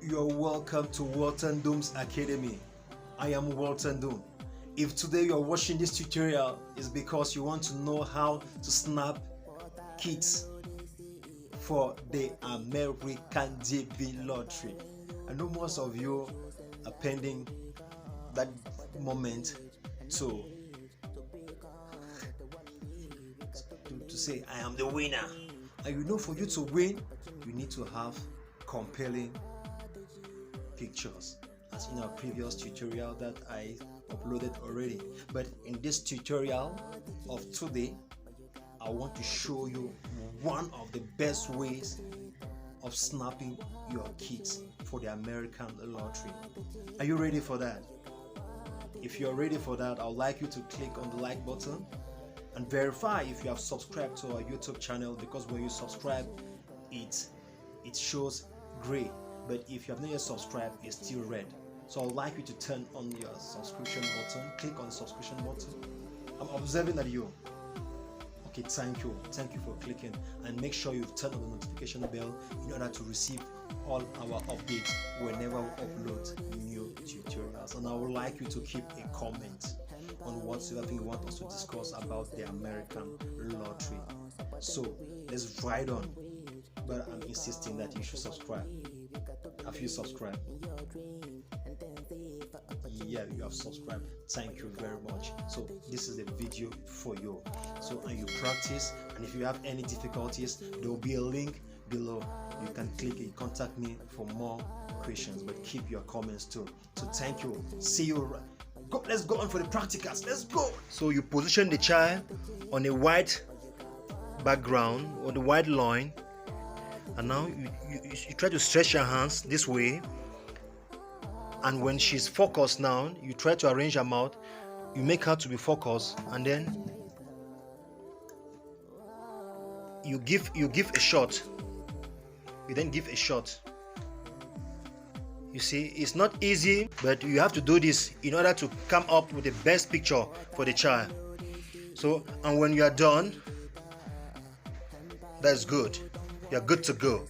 You're welcome to Walton Doom's Academy. I am Walton Doom. If today you're watching this tutorial, it's because you want to know how to snap kits for the American JV lottery. I know most of you are pending that moment to say I am the winner. And you know, for you to win, you need to have compelling pictures, as in our previous tutorial that I uploaded already. But in this tutorial of today, I want to show you one of the best ways of snapping your kits for the American lottery. Are you ready for that? If you're ready for that, I'd like you to click on the like button and verify if you have subscribed to our YouTube channel, because when you subscribe, it shows gray, but if you have not yet subscribed, it's still red. So I'd like you to turn on your subscription button, click on the subscription button. I'm observing that you. Okay, thank you for clicking, and make sure you've turned on the notification bell in order to receive all our updates whenever we upload new tutorials. And I would like you to keep a comment on whatsoever thing you want us to discuss about the American lottery. So let's ride on, but I'm insisting that you should subscribe. Have you subscribed? Yeah, you have subscribed. Thank you very much. So this is the video for you. So, and you practice, and if you have any difficulties, there will be a link below. You can click it, contact me for more questions, but keep your comments too. So thank you. See you. Let's go on for the practicals. Let's go. So you position the child on a white background or the white line, and now you try to stretch your hands this way, and when she's focused now, you try to arrange her mouth, you make her to be focused, and then you give a shot. You then give a shot. You see, it's not easy, but you have to do this in order to come up with the best picture for the child. So, and when you are done, that's good. You're good to go.